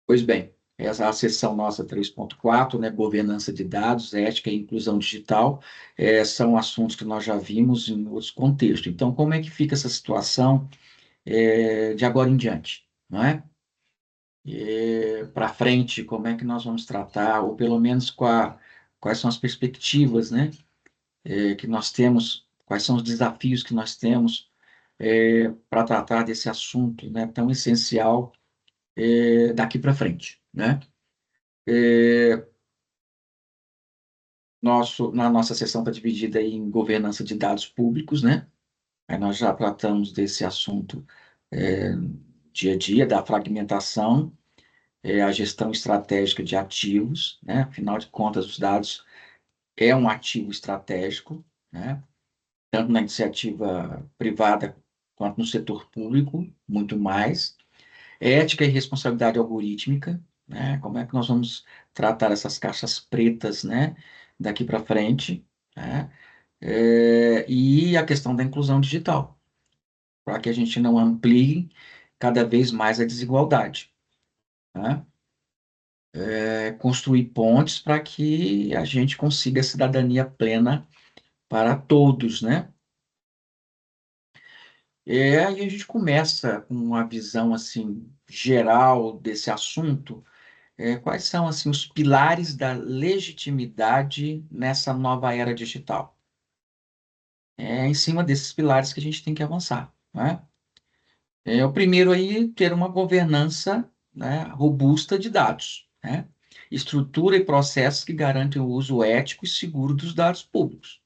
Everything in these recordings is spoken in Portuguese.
Pois bem, essa é a seção nossa 3.4, né, governança de dados, ética e inclusão digital, são assuntos que nós já vimos em outros contextos. Então, como é que fica essa situação de agora em diante, não é? Para frente, como é que nós vamos tratar, ou pelo menos quais são as perspectivas, né, que nós temos, quais são os desafios que nós temos para tratar desse assunto, né, tão essencial daqui para frente, né? Na nossa sessão está dividida em governança de dados públicos, né? Aí nós já tratamos desse assunto dia a dia, da fragmentação, a gestão estratégica de ativos, né? Afinal de contas, os dados é um ativo estratégico, né? Tanto na iniciativa privada quanto no setor público, muito mais. Ética e responsabilidade algorítmica, né? Como é que nós vamos tratar essas caixas pretas, né? Daqui para frente, né? E a questão da inclusão digital, para que a gente não amplie cada vez mais a desigualdade, né? Construir pontes para que a gente consiga a cidadania plena para todos, né? Aí a gente começa com uma visão assim geral desse assunto. Quais são assim os pilares da legitimidade nessa nova era digital? É em cima desses pilares que a gente tem que avançar, né? O primeiro aí, ter uma governança, né, robusta de dados, né? Estrutura e processos que garantem o uso ético e seguro dos dados públicos.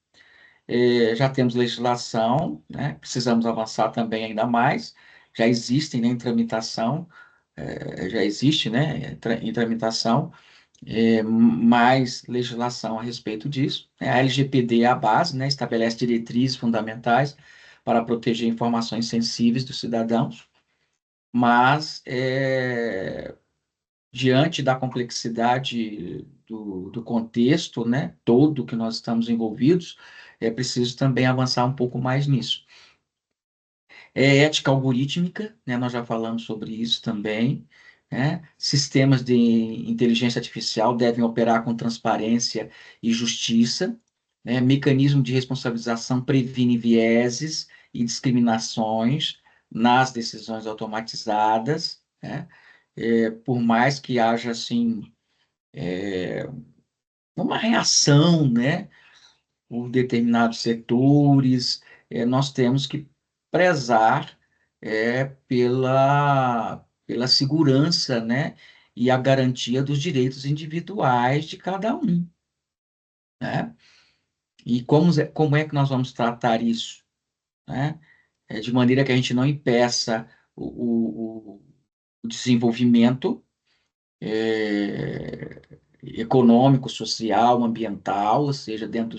Já temos legislação, né? Precisamos avançar também ainda mais. Já existem, né, em tramitação, já existe, né, em tramitação, mais legislação a respeito disso. A LGPD é a base, né? Estabelece diretrizes fundamentais para proteger informações sensíveis dos cidadãos, mas diante da complexidade do contexto, né, todo que nós estamos envolvidos, é preciso também avançar um pouco mais nisso. Ética algorítmica, né, nós já falamos sobre isso também, né? Sistemas de inteligência artificial devem operar com transparência e justiça, né? Mecanismo de responsabilização previne vieses e discriminações nas decisões automatizadas, né? Por mais que haja assim uma reação, né, por determinados setores, nós temos que prezar pela segurança, né, e a garantia dos direitos individuais de cada um, né? E como é que nós vamos tratar isso, né? De maneira que a gente não impeça o desenvolvimento é, econômico, social, ambiental, ou seja, dentro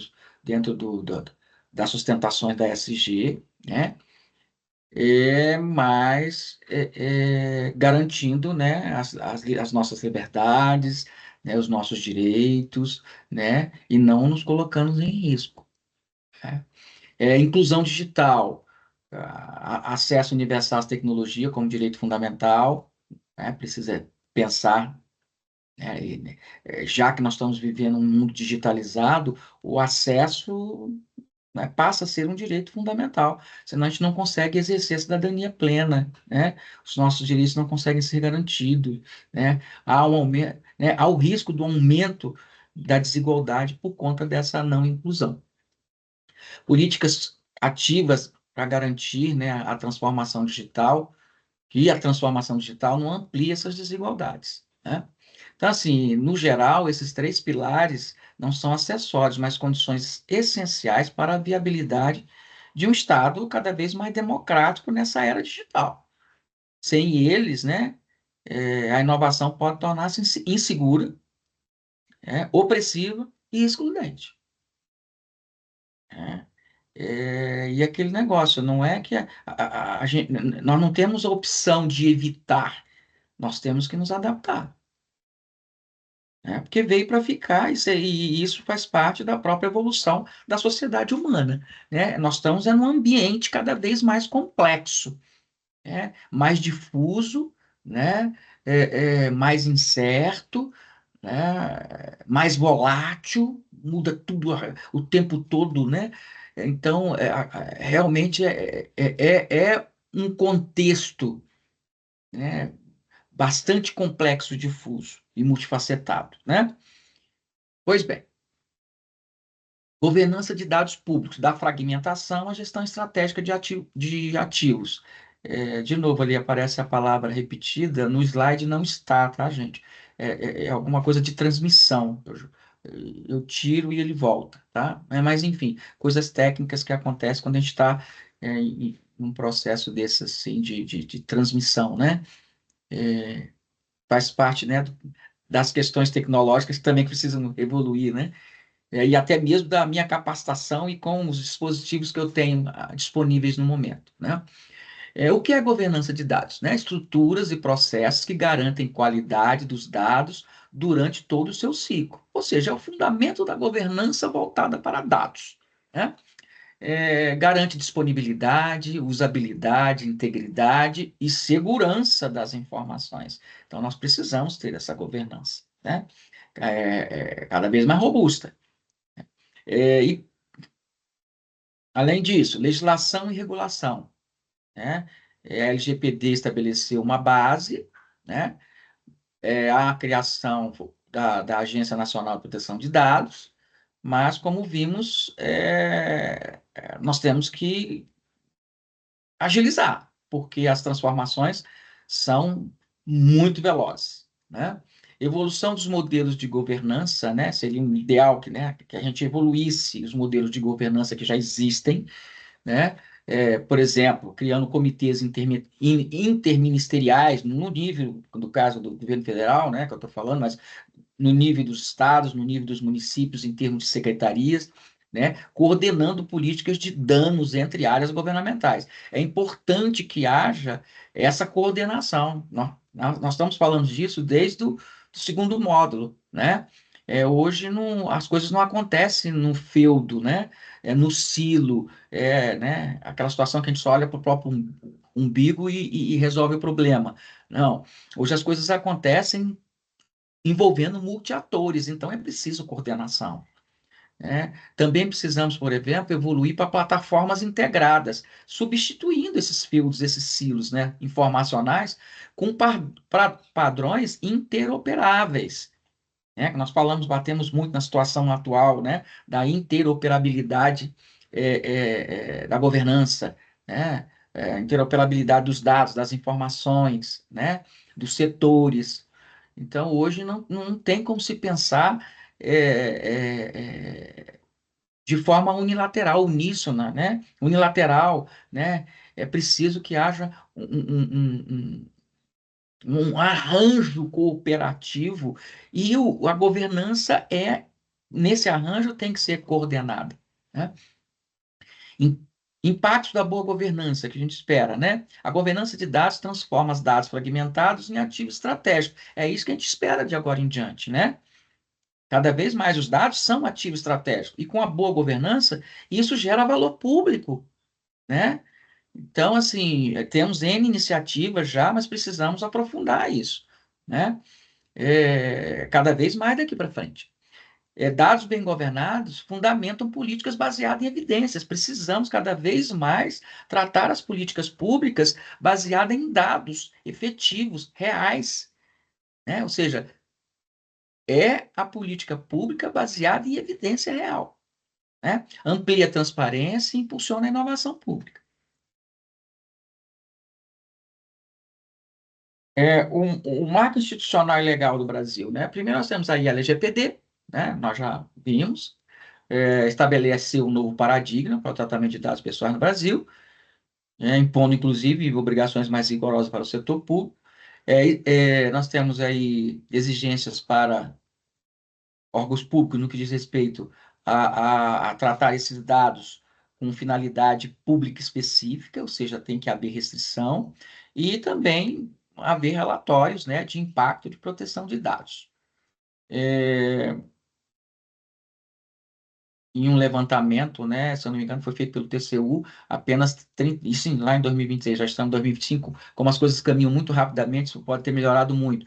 das sustentações da ESG, né? Mas garantindo, né, as nossas liberdades, né, os nossos direitos, né, e não nos colocando em risco, né? Inclusão digital, acesso universal às tecnologias como direito fundamental, né, precisa pensar, já que nós estamos vivendo um mundo digitalizado, o acesso, né, passa a ser um direito fundamental, senão a gente não consegue exercer a cidadania plena, né? Os nossos direitos não conseguem ser garantidos, né? Há um aumento, né? Há o risco do aumento da desigualdade por conta dessa não inclusão. Políticas ativas para garantir, né, a transformação digital, e a transformação digital não amplia essas desigualdades, né? Então, assim, no geral, esses três pilares não são acessórios, mas condições essenciais para a viabilidade de um Estado cada vez mais democrático nessa era digital. Sem eles, né, a inovação pode tornar-se insegura, opressiva e excludente, né? E aquele negócio, não é que a gente, nós não temos a opção de evitar, nós temos que nos adaptar, né? Porque veio para ficar, e isso faz parte da própria evolução da sociedade humana, né? Nós estamos em um ambiente cada vez mais complexo, né? Mais difuso, né? mais incerto, né? Mais volátil, muda tudo o tempo todo, né? Então, realmente é um contexto, né, bastante complexo, difuso e multifacetado, né? Pois bem, governança de dados públicos, da fragmentação à gestão estratégica de ativos. De novo, ali aparece a palavra repetida, no slide não está, tá, gente? É alguma coisa de transmissão. Eu tiro e ele volta, tá? Mas, enfim, coisas técnicas que acontecem quando a gente está em um processo desse, assim, de transmissão, né? Faz parte, né, das questões tecnológicas que também precisam evoluir, né? E até mesmo da minha capacitação e com os dispositivos que eu tenho disponíveis no momento, né? O que é governança de dados, né? Estruturas e processos que garantem qualidade dos dados durante todo o seu ciclo. Ou seja, é o fundamento da governança voltada para dados, né? Garante disponibilidade, usabilidade, integridade e segurança das informações. Então, nós precisamos ter essa governança, né? Cada vez mais robusta. E, além disso, legislação e regulação, né? A LGPD estabeleceu uma base, né? A criação da Agência Nacional de Proteção de Dados, mas, como vimos, nós temos que agilizar, porque as transformações são muito velozes, né? Evolução dos modelos de governança, né? Seria um ideal que, né, que a gente evoluísse os modelos de governança que já existem, né? Por exemplo, criando comitês interministeriais no nível, no caso do governo federal, né, que eu estou falando, mas no nível dos estados, no nível dos municípios, em termos de secretarias, né, coordenando políticas de danos entre áreas governamentais. É importante que haja essa coordenação. Nós estamos falando disso desde o segundo módulo, né? Hoje as coisas não acontecem no feudo, né? No silo, né? Aquela situação que a gente só olha para o próprio umbigo e resolve o problema. Não, hoje as coisas acontecem envolvendo multiatores, então é preciso coordenação, né? Também precisamos, por exemplo, evoluir para plataformas integradas, substituindo esses fios, esses silos, né, informacionais com padrões interoperáveis, né? Que nós falamos, batemos muito na situação atual, né, da interoperabilidade da governança, né? Interoperabilidade dos dados, das informações, né, dos setores. Então, hoje não tem como se pensar de forma unilateral, uníssona, né? Unilateral, né? É preciso que haja um arranjo cooperativo e a governança nesse arranjo tem que ser coordenada, né? Im- Impactos da boa governança que a gente espera, né? A governança de dados transforma os dados fragmentados em ativos estratégicos. É isso que a gente espera de agora em diante, né? Cada vez mais os dados são ativos estratégicos. E com a boa governança, isso gera valor público, né? Então, assim, temos N iniciativas já, mas precisamos aprofundar isso, né? Cada vez mais daqui para frente. Dados bem governados fundamentam políticas baseadas em evidências. Precisamos cada vez mais tratar as políticas públicas baseadas em dados efetivos, reais, né? Ou seja, a política pública baseada em evidência real, né? Amplia a transparência e impulsiona a inovação pública. O marco institucional e legal do Brasil, né? Primeiro nós temos aí a LGPD, né? Nós já vimos, estabelece um novo paradigma para o tratamento de dados pessoais no Brasil, impondo inclusive obrigações mais rigorosas para o setor público. Nós temos aí exigências para órgãos públicos no que diz respeito a tratar esses dados com finalidade pública específica, ou seja, tem que haver restrição, e também haver relatórios, né, de impacto de proteção de dados. É, em um levantamento, né, se eu não me engano, foi feito pelo TCU, apenas 30, e sim, lá em 2026, já estamos em 2025, como as coisas caminham muito rapidamente, isso pode ter melhorado muito.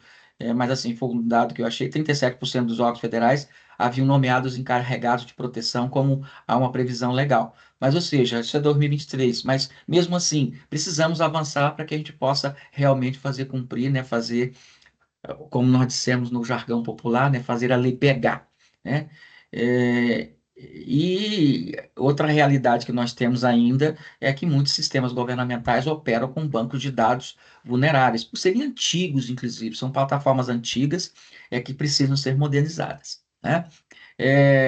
Mas assim, foi um dado que eu achei, 37% dos órgãos federais haviam nomeados encarregados de proteção como há uma previsão legal. Mas, ou seja, isso é 2023, mas mesmo assim, precisamos avançar para que a gente possa realmente fazer cumprir, né, fazer como nós dissemos no jargão popular, né, fazer a lei pegar, né? E outra realidade que nós temos ainda é que muitos sistemas governamentais operam com bancos de dados vulneráveis, por serem antigos, inclusive, são plataformas antigas que precisam ser modernizadas, né?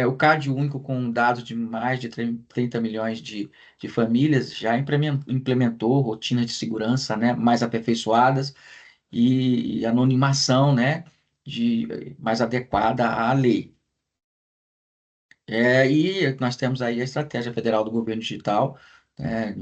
O CAD único com dados de mais de 30 milhões de famílias já implementou rotinas de segurança, né, mais aperfeiçoadas, e anonimação, né, mais adequada à lei. E nós temos aí a Estratégia Federal do Governo Digital, né,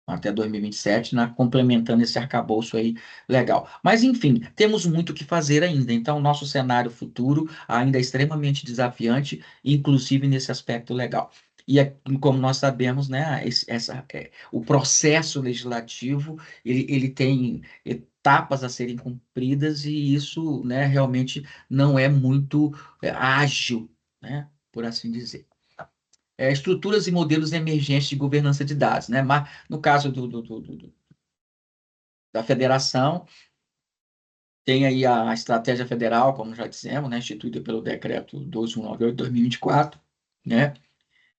até 2027, né, complementando esse arcabouço aí legal. Mas, enfim, temos muito o que fazer ainda. Então, nosso cenário futuro ainda é extremamente desafiante, inclusive nesse aspecto legal. E, como nós sabemos, né, o processo legislativo, ele tem etapas a serem cumpridas e isso, né, realmente não é muito ágil, né, por assim dizer. Estruturas e modelos emergentes de governança de dados, né? Mas no caso da federação, tem aí a estratégia federal, como já dissemos, né? Instituída pelo decreto 2198/2024, né?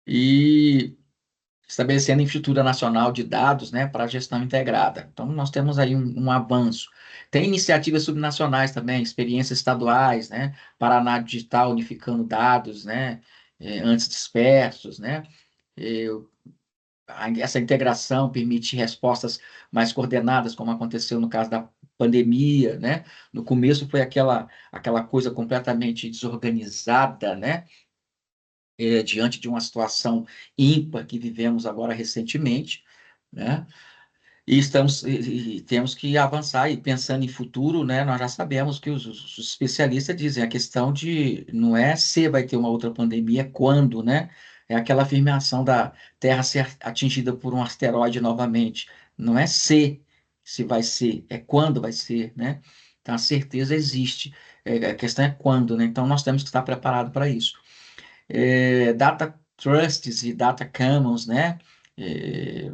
E estabelecendo a infraestrutura nacional de dados, né, para a gestão integrada. Então, nós temos aí um avanço. Tem iniciativas subnacionais também, experiências estaduais, né? Paraná Digital unificando dados, né? Antes dispersos, né? Essa integração permite respostas mais coordenadas, como aconteceu no caso da pandemia, né? No começo foi aquela coisa completamente desorganizada, né? Diante de uma situação ímpar que vivemos agora recentemente, né? E temos que avançar, e pensando em futuro, né, nós já sabemos que os especialistas dizem a questão de não é se vai ter uma outra pandemia, é quando, né? É aquela afirmação da Terra ser atingida por um asteroide novamente. Não é se vai ser, é quando vai ser, né? Então a certeza existe. A questão é quando, né? Então nós temos que estar preparados para isso. Data trusts e data commons, né? É,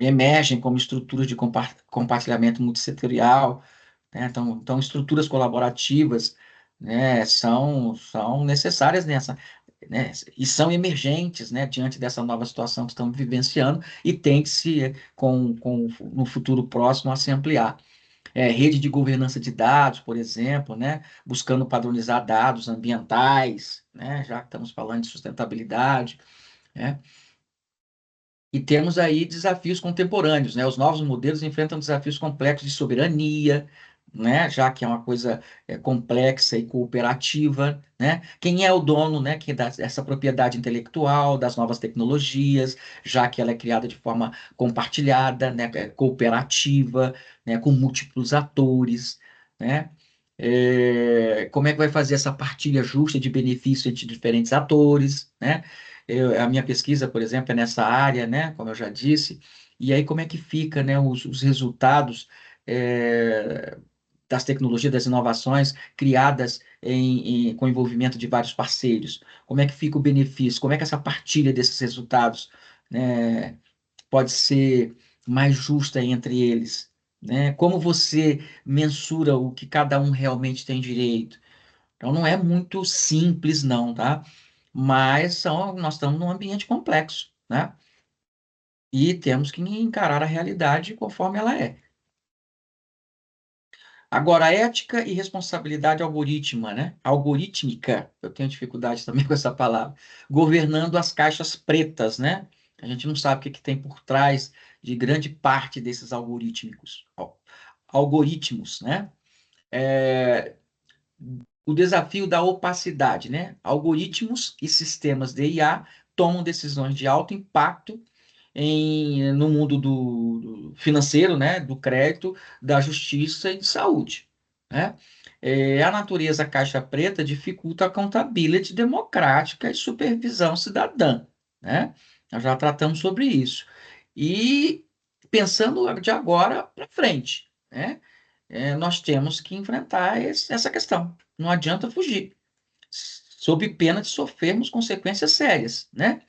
emergem como estruturas de compartilhamento multissetorial, né? Então, estruturas colaborativas, né, são necessárias nessa, né, e são emergentes, né, diante dessa nova situação que estamos vivenciando e tem que se, no futuro próximo, a se ampliar. Rede de governança de dados, por exemplo, né, buscando padronizar dados ambientais, né, já que estamos falando de sustentabilidade, né? E temos aí desafios contemporâneos, né? Os novos modelos enfrentam desafios complexos de soberania, né? Já que é uma coisa complexa e cooperativa, né? Quem é o dono, né? Que dá essa propriedade intelectual das novas tecnologias, já que ela é criada de forma compartilhada, né? Cooperativa, né? Com múltiplos atores, né? Como é que vai fazer essa partilha justa de benefício entre diferentes atores, né? A minha pesquisa, por exemplo, é nessa área, né? Como eu já disse. E aí, como é que fica, né? Os resultados é, das tecnologias, das inovações criadas com envolvimento de vários parceiros? Como é que fica o benefício? Como é que essa partilha desses resultados, né, pode ser mais justa entre eles? Né? Como você mensura o que cada um realmente tem direito? Então, não é muito simples, não, tá? Mas nós estamos num ambiente complexo, né? E temos que encarar a realidade conforme ela é. Agora, ética e responsabilidade algorítmica, né? Algorítmica, eu tenho dificuldade também com essa palavra, governando as caixas pretas, né? A gente não sabe o que que tem por trás de grande parte desses algoritmos, né? É, o desafio da opacidade, né? Algoritmos e sistemas de IA tomam decisões de alto impacto no mundo do financeiro, né? Do crédito, da justiça e de saúde, né? A natureza caixa preta dificulta a accountability democrática e supervisão cidadã, né? Nós já tratamos sobre isso. E pensando de agora para frente, né? Nós temos que enfrentar essa questão. Não adianta fugir, sob pena de sofrermos consequências sérias, né?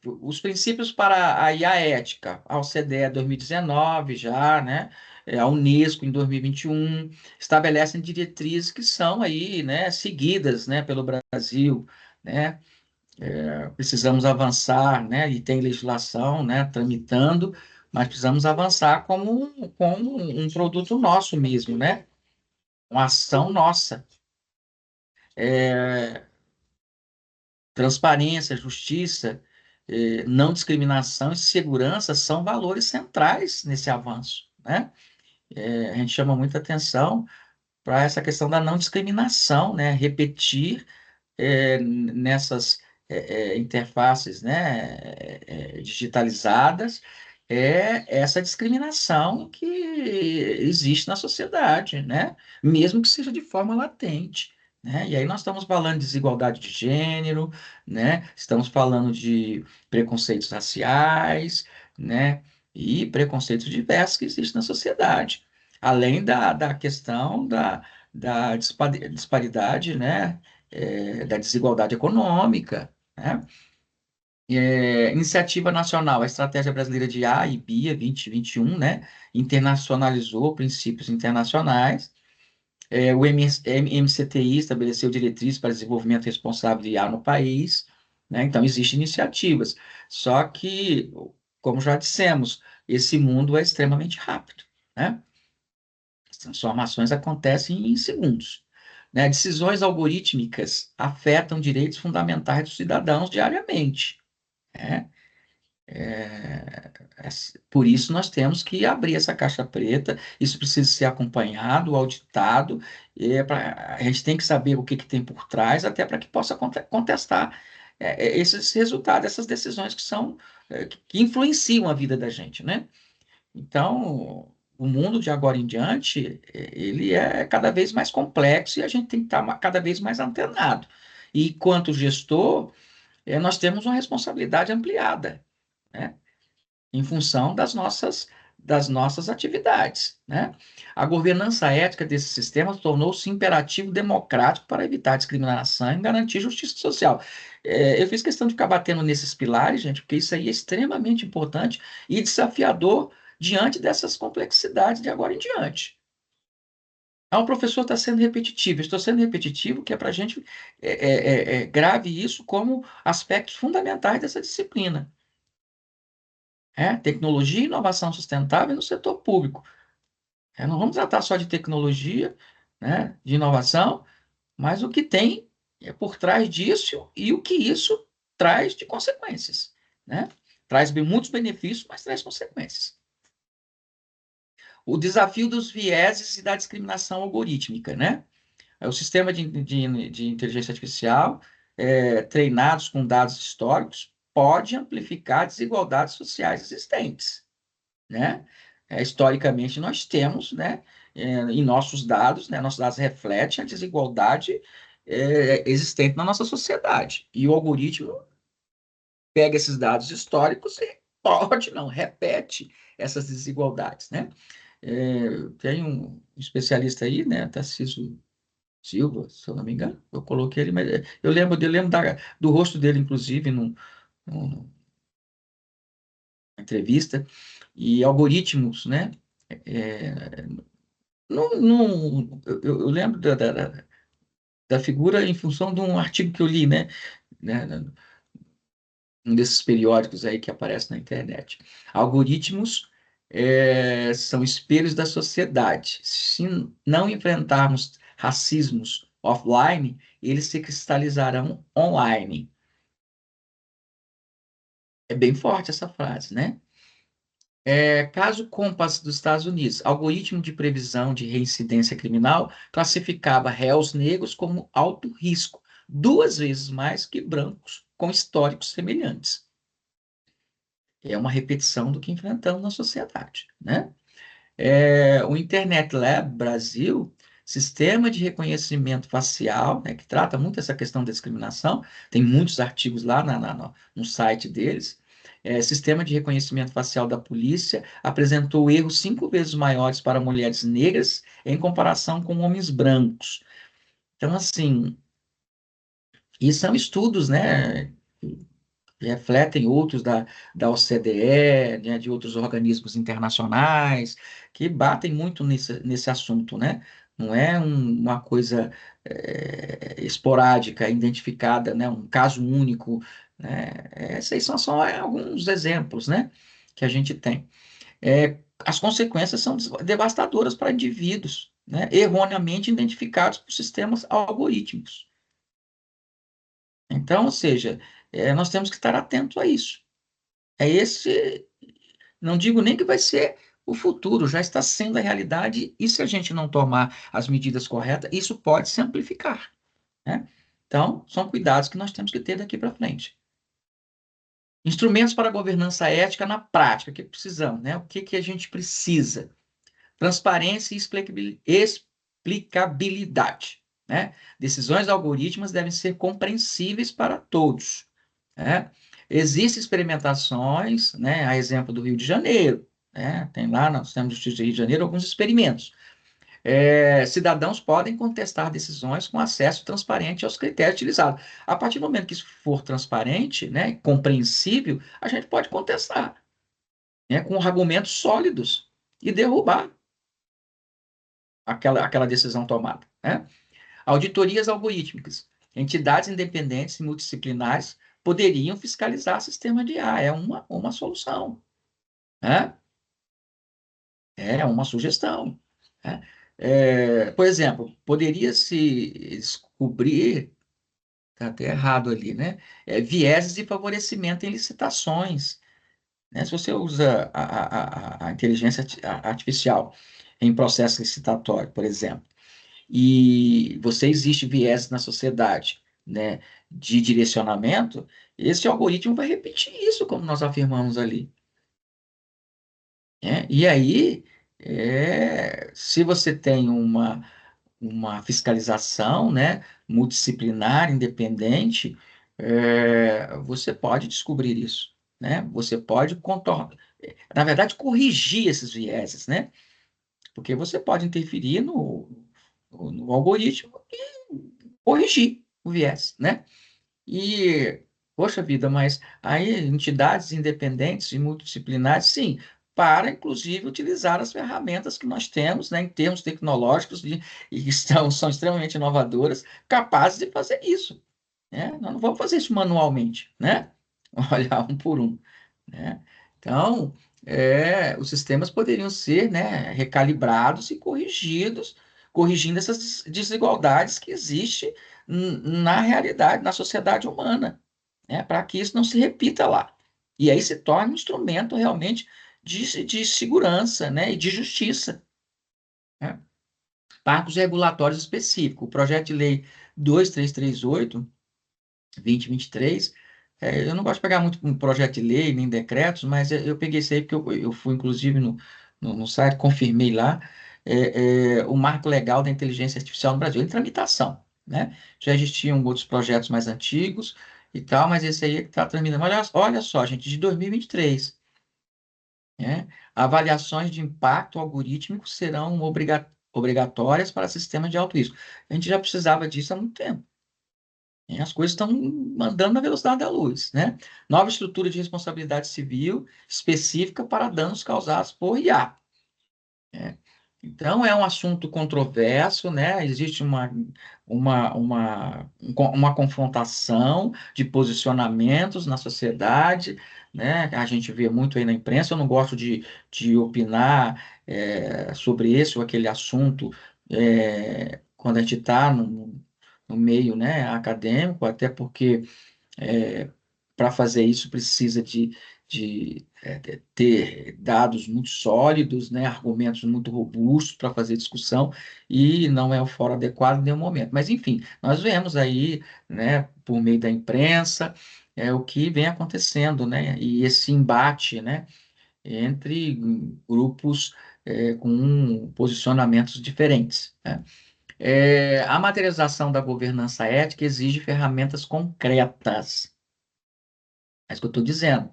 Os princípios para a IA ética, a OCDE 2019 já, né? A Unesco em 2021 estabelecem diretrizes que são aí, né, seguidas, né, pelo Brasil, né? Precisamos avançar, né? E tem legislação, né, tramitando, mas precisamos avançar como um produto nosso mesmo, né? Uma ação nossa. É, Transparência, justiça, não discriminação e segurança são valores centrais nesse avanço, né? A gente chama muita atenção para essa questão da não discriminação, né? Repetir nessas interfaces, né, digitalizadas, essa discriminação que existe na sociedade, né, mesmo que seja de forma latente. Né? E aí nós estamos falando de desigualdade de gênero, né? Estamos falando de preconceitos raciais, né? E preconceitos diversos que existem na sociedade. Além da questão da disparidade, né? Da desigualdade econômica, né? Iniciativa Nacional, a Estratégia Brasileira de A e BIA 2021, né? Internacionalizou princípios internacionais. O MCTI estabeleceu diretrizes para desenvolvimento responsável de IA no país, né? Então, existem iniciativas. Só que, como já dissemos, esse mundo é extremamente rápido, né? As transformações acontecem em segundos. Né? Decisões algorítmicas afetam direitos fundamentais dos cidadãos diariamente. Né? Por isso, nós temos que abrir essa caixa preta. Isso precisa ser acompanhado, auditado. A gente tem que saber o que tem por trás, até para que possa contestar esses resultados, essas decisões que são que influenciam a vida da gente, né? Então, o mundo de agora em diante, ele é cada vez mais complexo e a gente tem que estar cada vez mais antenado. E quanto gestor, nós temos uma responsabilidade ampliada, né? Em função das nossas atividades, né? A governança ética desse sistema tornou-se imperativo democrático para evitar discriminação e garantir justiça social. Eu fiz questão de ficar batendo nesses pilares, gente, porque isso aí é extremamente importante e desafiador diante dessas complexidades de agora em diante. O professor está sendo repetitivo. Estou sendo repetitivo, que é para a gente grave isso como aspectos fundamentais dessa disciplina. Tecnologia e inovação sustentável no setor público. Não vamos tratar só de tecnologia, né, de inovação, mas o que tem por trás disso e o que isso traz de consequências. Né? Traz muitos benefícios, mas traz consequências. O desafio dos vieses e da discriminação algorítmica, né? O sistema de inteligência artificial, treinados com dados históricos, pode amplificar desigualdades sociais existentes, né? Historicamente, nós temos, né, em nossos dados, né, nossos dados refletem a desigualdade existente na nossa sociedade. E o algoritmo pega esses dados históricos e pode, não, repete essas desigualdades, né? Tem um especialista aí, né, Tarcísio Silva, se eu não me engano, eu coloquei ele, mas eu lembro do rosto dele, inclusive, numa entrevista, e algoritmos, né? É, eu lembro da figura em função de um artigo que eu li, né, um desses periódicos aí que aparece na internet. Algoritmos são espelhos da sociedade. Se não enfrentarmos racismos offline, eles se cristalizarão online. É bem forte essa frase, né? Caso Compass dos Estados Unidos, algoritmo de previsão de reincidência criminal classificava réus negros como alto risco, 2 vezes mais que brancos com históricos semelhantes. É uma repetição do que enfrentamos na sociedade, né? O Internet Lab Brasil Sistema de reconhecimento facial, né, que trata muito essa questão da discriminação, tem muitos artigos lá no site deles. Sistema de reconhecimento facial da polícia apresentou erros 5 vezes maiores para mulheres negras em comparação com homens brancos. Então, assim, e são estudos, né, refletem outros da OCDE, né, de outros organismos internacionais, que batem muito nesse assunto, né? Não é uma coisa esporádica, identificada, né? Um caso único, né? Esses aí são só alguns exemplos, né? Que a gente tem. As consequências são devastadoras para indivíduos, né? Erroneamente identificados por sistemas algorítmicos. Então, ou seja, nós temos que estar atentos a isso. Não digo nem que vai ser o futuro, já está sendo a realidade, e se a gente não tomar as medidas corretas, isso pode se amplificar, né? Então, são cuidados que nós temos que ter daqui para frente. Instrumentos para governança ética na prática, o que precisamos, né? O que a gente precisa? Transparência e explicabilidade, né? Decisões algorítmicas devem ser compreensíveis para todos, né? Existem experimentações, né? A exemplo do Rio de Janeiro, né? Tem lá no Sistema de Justiça do Rio de Janeiro alguns experimentos. Cidadãos podem contestar decisões com acesso transparente aos critérios utilizados. A partir do momento que isso for transparente, né, compreensível, a gente pode contestar, né, com argumentos sólidos e derrubar aquela decisão tomada, né? Auditorias algorítmicas. Entidades independentes e multidisciplinares poderiam fiscalizar sistema de IA. É uma solução, né? É uma sugestão, né? Por exemplo, poderia-se descobrir, está até errado ali, né? Vieses de favorecimento em licitações, né? Se você usa a inteligência artificial em processo licitatório, por exemplo, e você existe viés na sociedade, né, de direcionamento, esse algoritmo vai repetir isso, como nós afirmamos ali, né? E aí, se você tem uma fiscalização, né, multidisciplinar, independente, você pode descobrir isso, né? Você pode contornar, na verdade, corrigir esses vieses, né? Porque você pode interferir no algoritmo corrigir o viés, né? E, poxa vida, mas aí entidades independentes e multidisciplinares, sim, para inclusive utilizar as ferramentas que nós temos, né, em termos tecnológicos e que são extremamente inovadoras, capazes de fazer isso, né? Nós não vamos fazer isso manualmente, né? Olhar um por um, né? Então, os sistemas poderiam ser, né, recalibrados e corrigidos, corrigindo essas desigualdades que existem na realidade, na sociedade humana, né, para que isso não se repita lá. E aí se torne um instrumento realmente de segurança, né, e de justiça, né? Marcos regulatórios específicos. O projeto de lei 2338 2023. Eu não gosto de pegar muito com projeto de lei, nem decretos, mas eu peguei isso aí porque eu fui, inclusive, no site, confirmei lá, o marco legal da inteligência artificial no Brasil, em tramitação, né? Já existiam outros projetos mais antigos e tal, mas esse aí é que está tramitando. Olha só, gente, de 2023, né? Avaliações de impacto algorítmico serão obrigatórias para sistemas de alto risco. A gente já precisava disso há muito tempo. As coisas estão andando na velocidade da luz, né? Nova estrutura de responsabilidade civil específica para danos causados por IA, né? Então, é um assunto controverso, né? Existe uma confrontação de posicionamentos na sociedade, né? A gente vê muito aí na imprensa. Eu não gosto de opinar sobre esse ou aquele assunto quando a gente está no meio, né, acadêmico, até porque para fazer isso precisa de ter dados muito sólidos, né, argumentos muito robustos para fazer discussão, e não é o fórum adequado em nenhum momento. Mas, enfim, nós vemos aí, né, por meio da imprensa, o que vem acontecendo, né, e esse embate, né, entre grupos com posicionamentos diferentes, né? A materialização da governança ética exige ferramentas concretas. É isso que eu estou dizendo,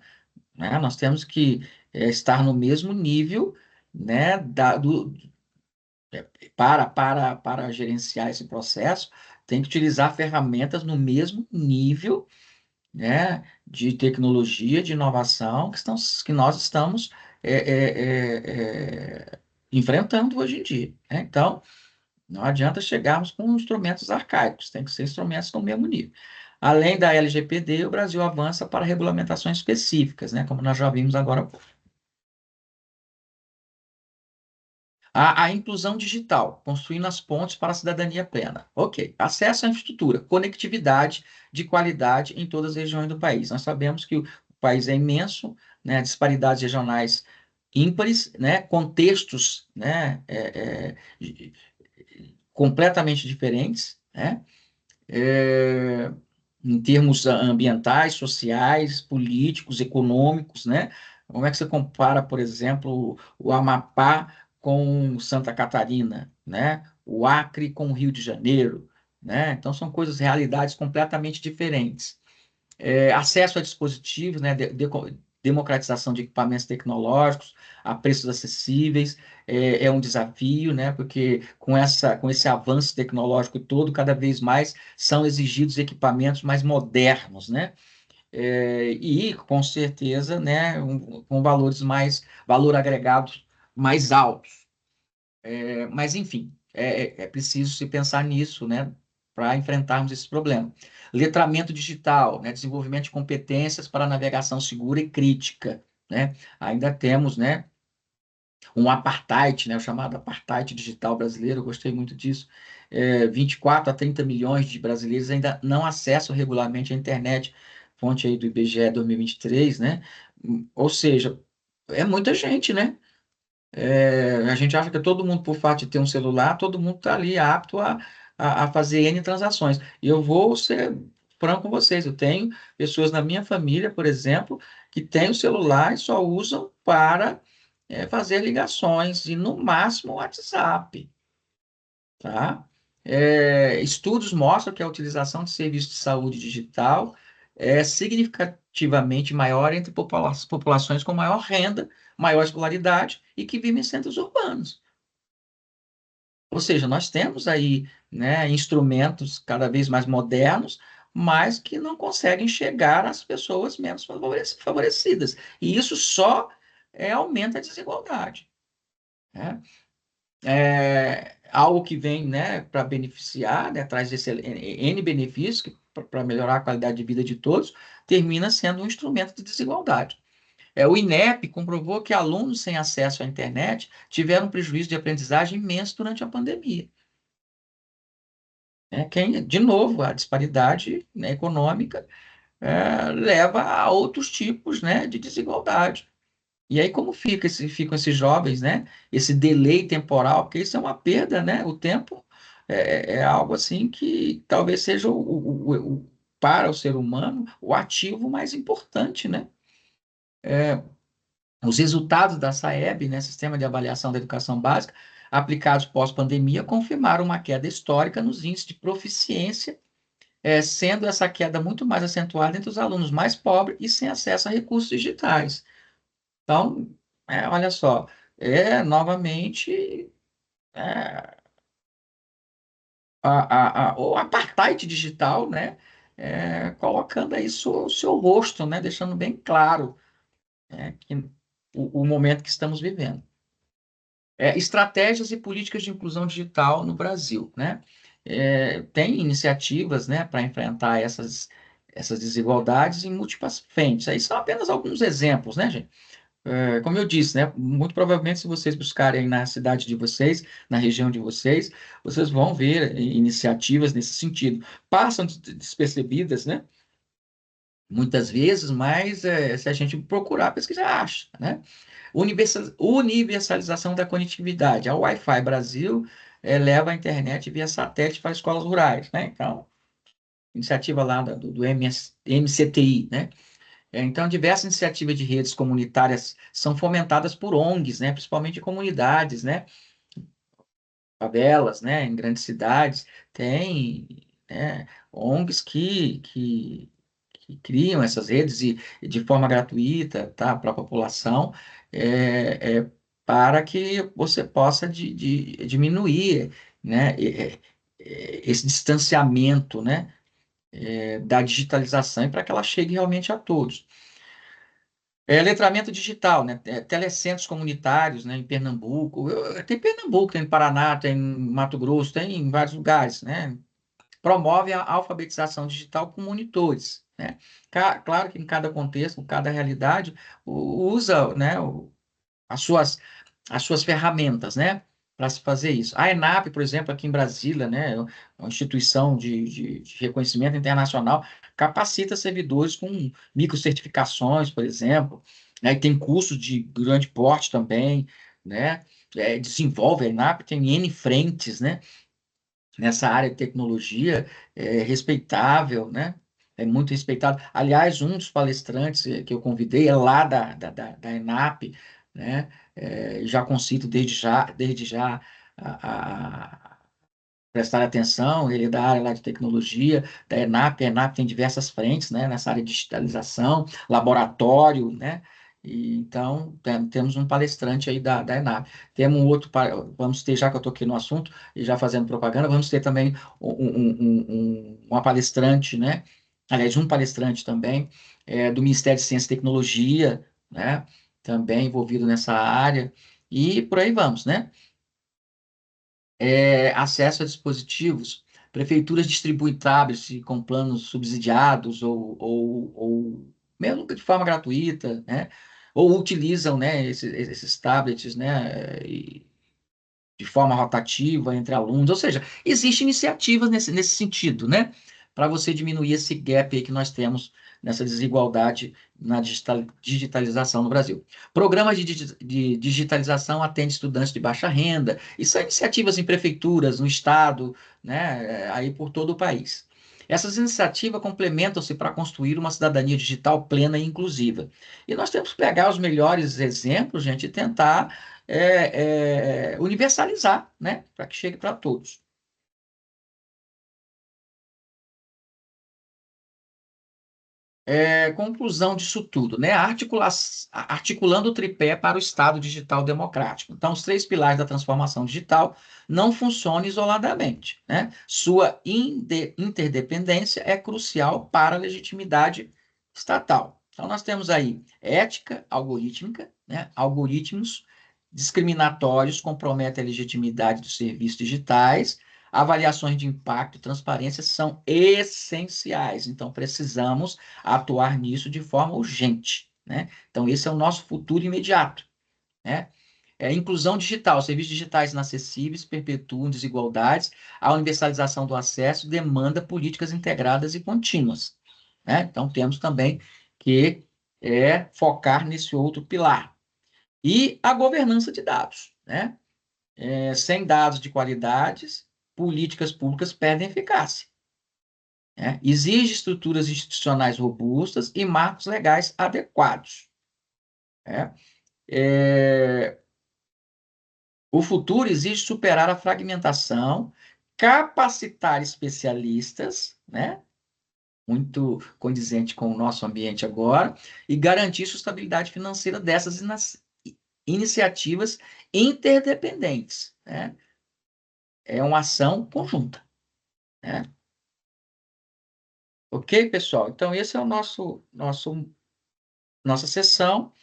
né? Nós temos que estar no mesmo nível, né, para gerenciar esse processo, tem que utilizar ferramentas no mesmo nível, né, de tecnologia, de inovação que nós estamos é, enfrentando hoje em dia, né? Então, não adianta chegarmos com instrumentos arcaicos, tem que ser instrumentos no mesmo nível. Além da LGPD, o Brasil avança para regulamentações específicas, né, como nós já vimos agora. A inclusão digital, construindo as pontes para a cidadania plena. Ok. Acesso à infraestrutura, conectividade de qualidade em todas as regiões do país. Nós sabemos que o país é imenso, né, disparidades regionais ímpares, né, contextos, né, completamente diferentes, né, é, em termos ambientais, sociais, políticos, econômicos, né? Como é que você compara, por exemplo, o Amapá com Santa Catarina, né? O Acre com o Rio de Janeiro, né? Então são coisas, realidades completamente diferentes. Acesso a dispositivos, né, democratização de equipamentos tecnológicos a preços acessíveis é um desafio, né, porque com esse avanço tecnológico todo, cada vez mais são exigidos equipamentos mais modernos, né, e com certeza, né, com valor agregado mais altos. Mas, enfim, é preciso se pensar nisso, né, para enfrentarmos esse problema. Letramento digital, né, desenvolvimento de competências para navegação segura e crítica, né? Ainda temos, né, um apartheid, né, o chamado apartheid digital brasileiro, eu gostei muito disso. 24 a 30 milhões de brasileiros ainda não acessam regularmente a internet, fonte aí do IBGE 2023, né? Ou seja, é muita gente, né? A gente acha que todo mundo, por fato de ter um celular, todo mundo está ali apto a fazer N transações. E eu vou ser franco com vocês, eu tenho pessoas na minha família, por exemplo, que têm o celular e só usam para fazer ligações, e no máximo o WhatsApp, tá? Estudos mostram que a utilização de serviços de saúde digital é significativamente maior entre populações com maior renda, maior escolaridade e que vivem em centros urbanos. Ou seja, nós temos aí, né, instrumentos cada vez mais modernos, mas que não conseguem chegar às pessoas menos favorecidas. E isso só aumenta a desigualdade, né? Algo que vem, né, para beneficiar, né, traz esse N benefícios para melhorar a qualidade de vida de todos, termina sendo um instrumento de desigualdade. O INEP comprovou que alunos sem acesso à internet tiveram um prejuízo de aprendizagem imenso durante a pandemia. De novo, a disparidade, né, econômica leva a outros tipos, né, de desigualdade. E aí, como ficam esses jovens, né? Esse delay temporal, porque isso é uma perda, né? O tempo é algo assim que talvez seja para o ser humano o ativo mais importante, né? Os resultados da SAEB, né, Sistema de Avaliação da Educação Básica, aplicados pós-pandemia, confirmaram uma queda histórica nos índices de proficiência, sendo essa queda muito mais acentuada entre os alunos mais pobres e sem acesso a recursos digitais. Então, olha só, novamente é, o apartheid digital, né? Colocando aí o seu rosto, né? Deixando bem claro, que o momento que estamos vivendo. Estratégias e políticas de inclusão digital no Brasil, né? Tem iniciativas, né, para enfrentar essas desigualdades em múltiplas frentes. Aí são apenas alguns exemplos, né, gente? Como eu disse, né? Muito provavelmente, se vocês buscarem na cidade de vocês, na região de vocês, vocês vão ver iniciativas nesse sentido. Passam despercebidas, né? Muitas vezes, mas se a gente procurar, pesquisar, acha, né? Universalização da conectividade. A Wi-Fi Brasil leva a internet via satélite para escolas rurais, né? Então, iniciativa lá do MCTI, né? Então, diversas iniciativas de redes comunitárias são fomentadas por ONGs, né, principalmente em comunidades, né, favelas, né, em grandes cidades, tem, né, ONGs que criam essas redes e de forma gratuita, tá, para a população, é, para que você possa diminuir, né, esse distanciamento, né, da digitalização e para que ela chegue realmente a todos. Letramento digital, né? Telecentros comunitários, né? Em Pernambuco, tem Pernambuco, tem Paraná, tem Mato Grosso, tem em vários lugares, né? Promove a alfabetização digital com monitores, né? Claro que em cada contexto, em cada realidade, usa, né, as suas ferramentas, né, para se fazer isso. A ENAP, por exemplo, aqui em Brasília, né, é uma instituição de reconhecimento internacional, capacita servidores com microcertificações, por exemplo, né, e tem cursos de grande porte também, né, desenvolve a ENAP, tem N frentes, né, nessa área de tecnologia, respeitável, né? É muito respeitado. Aliás, um dos palestrantes que eu convidei é lá da ENAP, né? Já concito desde já a prestar atenção, ele é da área lá de tecnologia, da ENAP. A ENAP tem diversas frentes, né, nessa área de digitalização, laboratório, né? E, então, temos um palestrante aí da ENAP. Temos um outro, vamos ter, já que eu estou aqui no assunto, e já fazendo propaganda, vamos ter também uma palestrante, né? Aliás, um palestrante também, do Ministério de Ciência e Tecnologia, né? Também envolvido nessa área, e por aí vamos, né? Acesso a dispositivos, prefeituras distribuem tablets com planos subsidiados ou mesmo de forma gratuita, né? Ou utilizam, né, esses tablets, né, de forma rotativa entre alunos, ou seja, existem iniciativas nesse sentido, né? Para você diminuir esse gap aí que nós temos nessa desigualdade na digitalização no Brasil. Programas de digitalização atendem estudantes de baixa renda, e são iniciativas em prefeituras, no estado, né, aí por todo o país. Essas iniciativas complementam-se para construir uma cidadania digital plena e inclusiva. E nós temos que pegar os melhores exemplos, gente, e tentar universalizar, né? Para que chegue para todos. Conclusão disso tudo, né? Articulando o tripé para o Estado digital democrático. Então, os três pilares da transformação digital não funcionam isoladamente, né? Sua interdependência é crucial para a legitimidade estatal. Então, nós temos aí ética algorítmica, né? Algoritmos discriminatórios comprometem a legitimidade dos serviços digitais. Avaliações de impacto e transparência são essenciais. Então, precisamos atuar nisso de forma urgente, né? Então, esse é o nosso futuro imediato, né? Inclusão digital, serviços digitais inacessíveis perpetuam desigualdades, a universalização do acesso demanda políticas integradas e contínuas, né? Então, temos também que focar nesse outro pilar. E a governança de dados, né? Sem dados de qualidades, políticas públicas perdem eficácia, né? Exige estruturas institucionais robustas e marcos legais adequados, né? É, o futuro exige superar a fragmentação, capacitar especialistas, né? Muito condizente com o nosso ambiente agora, e garantir sustentabilidade financeira dessas iniciativas interdependentes, né? É uma ação conjunta, né? Ok, pessoal? Então, esse é o nossa sessão.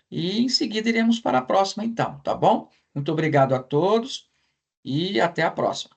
E em seguida iremos para a próxima, então, tá bom? Muito obrigado a todos e até a próxima.